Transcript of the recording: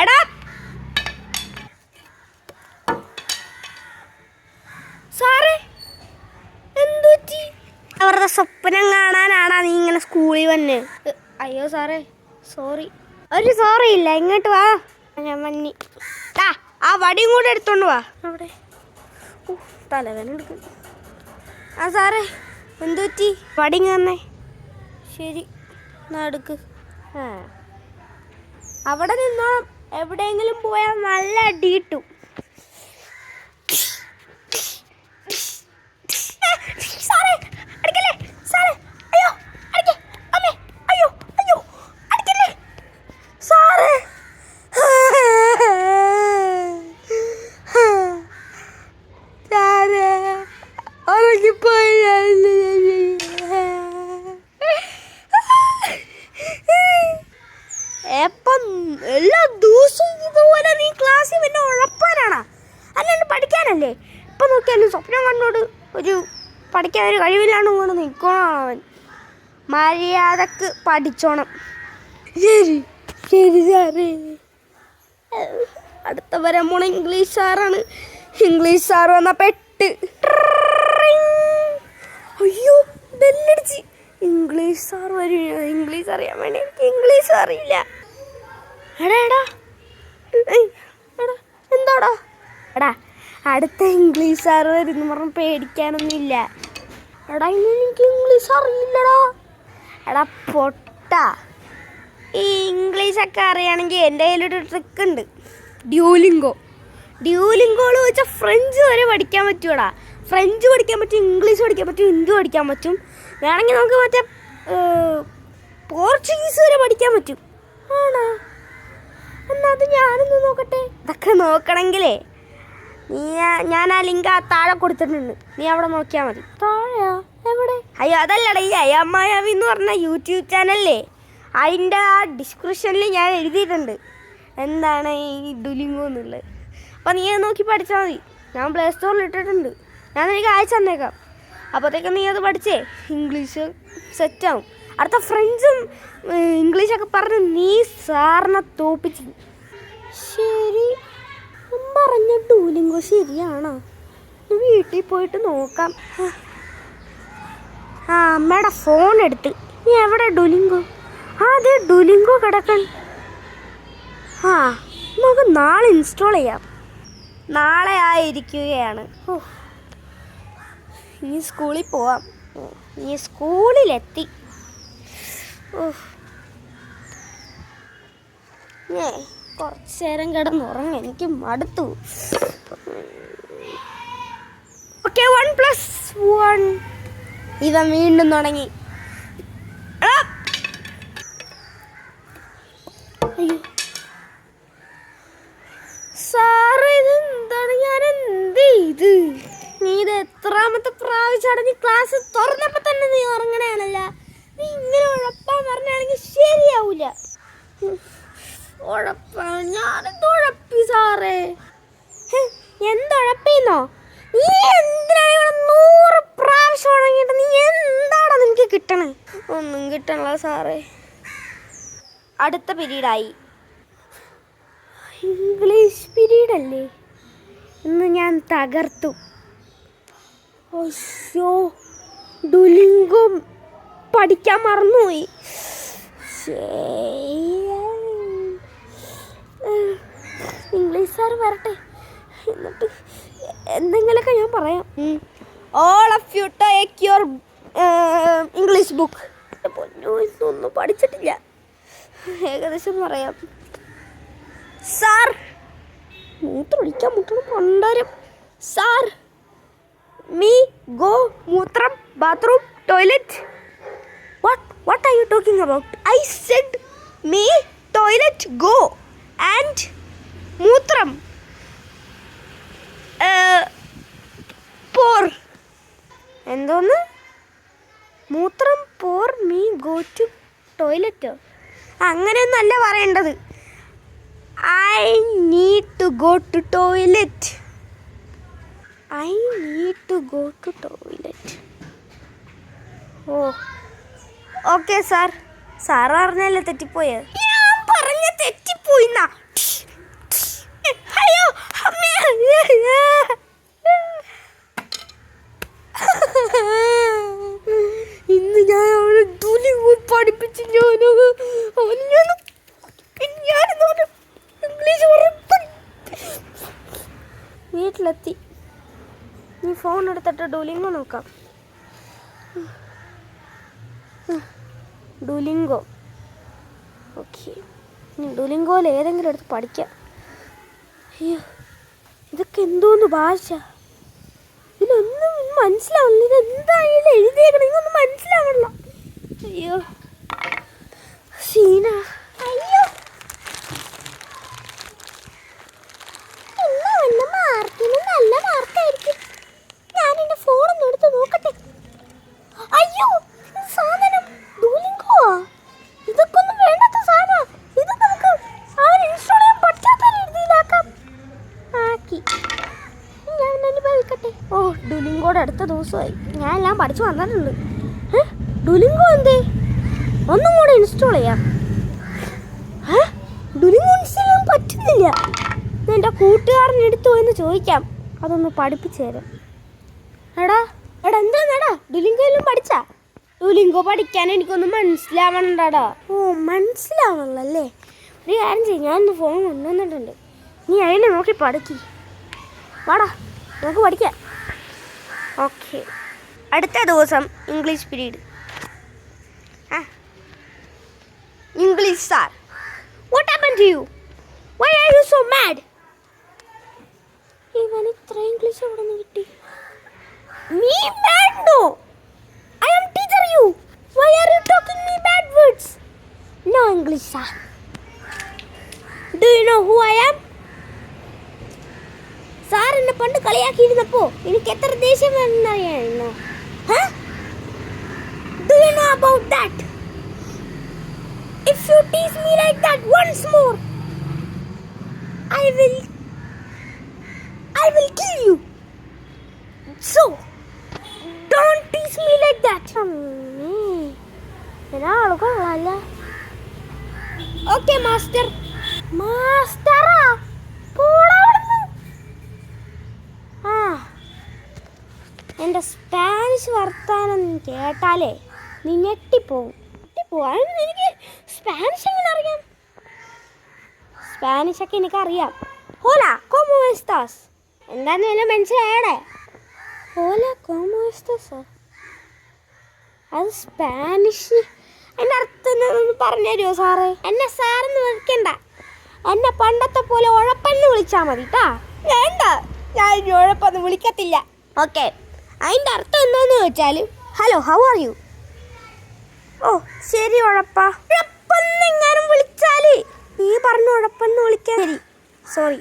എടാ സാറേ എന്തുപറ്റി? അവരുടെ സ്വപ്നം കാണാനാണാ നീ ഇങ്ങനെ സ്കൂളിൽ വന്ന്? അയ്യോ സാറേ സോറി. ഒരു സോറി ഇല്ല, ഇങ്ങോട്ട് വാ. ഞാൻ വന്നി ആ വടിയും കൂടെ എടുത്തോണ്ട് വാ. അവിടെ തലവേന എടുക്കുന്നു. ആ സാറേ എന്തുപറ്റി? വടി തന്നെ. ശരി എന്നാ എടുക്ക്. അവിടെ നിന്നോ, എവിടെയെങ്കിലും പോയാൽ നല്ല അടി കിട്ടും. സാറേ അടിക്കല്ലേ സാറേ, അയ്യോ അടിക്കേ അമ്മേ, അയ്യോ അയ്യോ അടിക്കല്ലേ സാറേ. സാറേ ഉറങ്ങിപ്പോയി. എപ്പം എല്ലാ ദിവസവും ഇതുപോലെ നീ ക്ലാസ്സിൽ പിന്നെ ഉഴപ്പാനാണോ? അല്ലാണ്ട് പഠിക്കാനല്ലേ? ഇപ്പം നോക്കിയാലും സ്വപ്നം കണ്ടോട് ഒരു പഠിക്കാൻ ഒരു കഴിവില്ലാണ്ട് കൊണ്ട് നിൽക്കണം. അവൻ മര്യാദക്ക് പഠിച്ചോണം. ശരി ശരി സാറേ. അടുത്ത വരാൻ പോണ ഇംഗ്ലീഷ് സാറാണ്. ഇംഗ്ലീഷ് സാർ വന്ന പെട്ട്. അയ്യോ ബെല്ലടിച്ച്. ഇംഗ്ലീഷ് സാർ വരും. ഇംഗ്ലീഷ് അറിയാൻ വേണ്ടി എനിക്ക് ഇംഗ്ലീഷ് അറിയില്ല. എടാ എടാ എടാ എന്താടാ? എടാ അടുത്ത ഇംഗ്ലീഷ് സാർ വരുന്നു പറഞ്ഞ് പേടിക്കാനൊന്നുമില്ല. എടാ ഇനി എനിക്ക് ഇംഗ്ലീഷ് അറിയില്ലടാ. എടാ പൊട്ട, ഈ ഇംഗ്ലീഷൊക്കെ അറിയുകയാണെങ്കിൽ എൻ്റെ കയ്യിലൊരു ട്രിക്ക് ഉണ്ട്. ഡ്യൂലിംഗോൾ വെച്ചാൽ ഫ്രഞ്ച് വരെ പഠിക്കാൻ പറ്റുമടാ. ഫ്രഞ്ച് പഠിക്കാൻ പറ്റും, ഇംഗ്ലീഷ് പഠിക്കാൻ പറ്റും, ഹിന്ദി പഠിക്കാൻ പറ്റും. വേണമെങ്കിൽ നമുക്ക് മറ്റേ പോർച്ചുഗീസ് വരെ പഠിക്കാൻ പറ്റും. ആണോ? എന്നാൽ അത് ഞാനൊന്ന് നോക്കട്ടെ. ഇതൊക്കെ നോക്കണമെങ്കിലേ ഞാൻ ആ ലിങ്ക് താഴെ കൊടുത്തിട്ടുണ്ട്. നീ അവിടെ നോക്കിയാൽ മതി. താഴെയോ? എവിടെ? അയ്യോ അതല്ലടാ, ഈ അയ്യമ്മായാവി എന്ന് പറഞ്ഞ യൂട്യൂബ് ചാനലിലെ അതിൻ്റെ ആ ഡിസ്ക്രിപ്ഷനിൽ ഞാൻ എഴുതിയിട്ടുണ്ട് എന്താണ് ഈ ഡുലിംഗോ എന്നുള്ളത്. അപ്പോൾ നീ അത് നോക്കി പഠിച്ചാൽ മതി. ഞാൻ പ്ലേ സ്റ്റോറിൽ ഇട്ടിട്ടുണ്ട്. ഞാൻ നിനക്ക് അയച്ചു തന്നേക്കാം. അപ്പോഴത്തേക്കും നീ അത് പഠിച്ചേ ഇംഗ്ലീഷ് സെറ്റാവും. അടുത്ത ഫ്രഞ്ചും ഇംഗ്ലീഷൊക്കെ പറഞ്ഞ് നീ സാറിനെ തോപ്പിച്ചു. ശരി പറഞ്ഞ ഡൂലിംഗോ ശരിയാണോ? വീട്ടിൽ പോയിട്ട് നോക്കാം. ആ അമ്മയുടെ ഫോൺ എടുത്ത്. നീ എവിടെ ഡുലിംഗോ? അതെ ഡുലിംഗോ കിടക്കാൻ. ആ നമുക്ക് നാളെ ഇൻസ്റ്റാൾ ചെയ്യാം. നാളെ ആയിരിക്കുകയാണ്. ഓ ഇനി സ്കൂളിൽ പോവാം. ഇനി സ്കൂളിലെത്തി. ഓ കുറച്ച് നേരം കിടന്നുറങ്ങ, എനിക്ക് മടുത്തു. ഓക്കെ 1+1. ഇവൻ വീണ്ടും തുടങ്ങി. അയ്യോ സാറേ ഇതെന്താണ്? ഞാൻ എന്ത് ചെയ്ത്? നീ ഇത് എത്രാമത്തെ പ്രാവശ്യമാണ്? നീ ക്ലാസ് തുറന്നപ്പോൾ തന്നെ നീ ഉറങ്ങണയാണല്ല. നീ ഇങ്ങനെ ഉഴപ്പാൻ പറഞ്ഞാണെങ്കിൽ ശരിയാവൂല. ഉഴപ്പാണ്. ഞാനെന്ത് ഉഴപ്പി സാറേ? എന്തുഴപ്പിന്നോ? നീ എന്തിനാണ് ഇവിടെ 100 പ്രാവശ്യം ഉണങ്ങിയിട്ട് നീ എന്താണ് നിനക്ക് കിട്ടണേ? ഒന്നും കിട്ടണല്ലോ സാറേ. അടുത്ത പീരീഡായി. ഇംഗ്ലീഷ് പീരീഡ് അല്ലേ? ഇന്ന് ഞാൻ തകർത്തു. അയ്യോ ഡുലിംഗോ പഠിക്കാൻ മറന്നുപോയി. ഇംഗ്ലീഷ് സാർ വരട്ടെ, എന്നിട്ട് എന്തെങ്കിലുമൊക്കെ ഞാൻ പറയാം. All of you take your English book. ഒന്നും പഠിച്ചിട്ടില്ല, ഏകദേശം പറയാം. സാർ മൂത്രമൊഴിക്കാൻ മുട്ടണം പണ്ടാരം. സാർ മീ ഗോ മൂത്രം bathroom toilet. What are you talking about? I said me toilet go and മൂത്രം പോർ. എന്തോന്ന്? മൂത്രം പോർ മീ ഗോ ടു ടോയ്ലറ്റ്. അങ്ങനെയൊന്നല്ല പറയേണ്ടത്. I need to go to toilet. I need to go to toilet. Oh okay sir. Sir പറഞ്ഞല്ലേ തെറ്റിപ്പോയത്? ഞാൻ പറഞ്ഞ തെറ്റിപ്പോയിന്നാ. ഇന്ന് ഞാൻ അവനെ ഡുലിംഗോ പഠിപ്പിച്ച് വീട്ടിലെത്തി. നീ ഫോൺ എടുത്തിട്ട് ഡുലിംഗോ നോക്കാം. ഡുലിംഗോ. ഓക്കെ, ഡുലിംഗോയിൽ ഏതെങ്കിലും എടുത്ത് പഠിക്കാം. അയ്യോ, ഇതൊക്കെ എന്തോന്ന് ഭാഷ? ഇതിലൊന്നും മനസ്സിലാവുന്നില്ല. ഇതെന്തായാലും എഴുതിയേക്കണം, ഇതൊന്നും മനസ്സിലാവണല്ലോ. അയ്യോ സീന. അയ്യോ നല്ല മാർക്കായിരിക്കും. ഞാൻ എൻ്റെ ഫോണൊന്നും എടുത്ത് നോക്കട്ടെ. അയ്യോ സാധനം ഡുലിംഗോ. ഇതൊക്കെ ഒന്നും വേണ്ടാത്ത സാധനം. ഇത് നമുക്ക് അവൻ ഇൻസ്റ്റാൾ ചെയ്യാൻ പറ്റാത്ത രീതിയിലാക്കാം. ആക്കി ഞാൻ അനുഭവിക്കട്ടെ. ഓ, ഡുലിംഗോയുടെ അടുത്ത ദിവസമായി. ഞാൻ എല്ലാം പഠിച്ചു വന്നിട്ടുണ്ട്. ഡുലിംഗോ എന്തേ ഒന്നും കൂടെ ഇൻസ്റ്റാൾ ചെയ്യാം. ഡുലിംഗോ ഇൻസ്റ്റാൾ ചെയ്യാൻ പറ്റുന്നില്ല. എൻ്റെ കൂട്ടുകാരൻ എടുത്തു എന്ന് ചോദിക്കാം, അതൊന്ന് പഠിപ്പിച്ചു തരാം. എടാ എന്താടാ ഡുലിംഗോയിലും പഠിച്ചാ? ഡുലിംഗോ പഠിക്കാൻ എനിക്കൊന്നും മനസ്സിലാവണ്ടടാ. ഓ, മനസ്സിലാവണല്ലേ. ഒരു കാര്യം ചെയ്യും, ഞാനൊന്ന് ഫോൺ കൊണ്ടുവന്നിട്ടുണ്ട്. നീ അതിനെ നോക്കി പഠിക്കി. വാടാ, നമുക്ക് പഠിക്കാം. ഓക്കെ, അടുത്ത ദിവസം English period. English sir, what happen to you? Why are you so mad? ഇവൻ ഇത്ര ഇംഗ്ലീഷ് എവിടെ നിന്ന് കിട്ടി? Me bad? No, I am teacher you. Why are you talking me bad words? No English sir. Do you know who I am? Sir എന്നെ പണ്ട് കളിയാക്കിയിരുന്നപ്പോൾ എനിക്ക് എത്ര ദേഷ്യം വന്നറിയാമോ? Do you know about that? If you tease me like that once more, I will kill you. So don't tease me like that. Okay master. മാസ്റ്ററാ, എൻ്റെ Spanish വർത്താനം കേട്ടാലേ നീ ഞെട്ടിപ്പോവും. എനിക്ക് Spanish എങ്ങനെ അറിയാം? സ്പാനിഷൊക്കെ എനിക്കറിയാം. ഹോലാ കോമോ എസ്താസ്, എന്താന്ന് എന്നെ മനസ്സിലായടേ? ഹോലാ കോമോ എസ്താസ്, അത് സ്പാനിഷ്. എൻ്റെ അർത്ഥം എന്താണെന്ന് പറഞ്ഞു തരുമോ സാറേ? എന്നെ സാറെന്ന് വിളിക്കണ്ട, എന്നെ പണ്ടത്തെ പോലെ ഉഴപ്പെന്ന് വിളിച്ചാൽ മതി കേട്ടാ. വേണ്ട, ഞാൻ ഇനി ഉഴപ്പൊന്നും വിളിക്കത്തില്ല. ഓക്കെ, അതിൻ്റെ അർത്ഥം എന്താണെന്ന് ചോദിച്ചാൽ ഹലോ ഹൗ ആർ യു? ഓ ശരി ഉഴപ്പാ. ഉഴപ്പെന്നെങ്ങാനും വിളിച്ചാൽ നീ പറഞ്ഞു ഉഴപ്പെന്ന് വിളിക്കാൻ. ശരി, സോറി.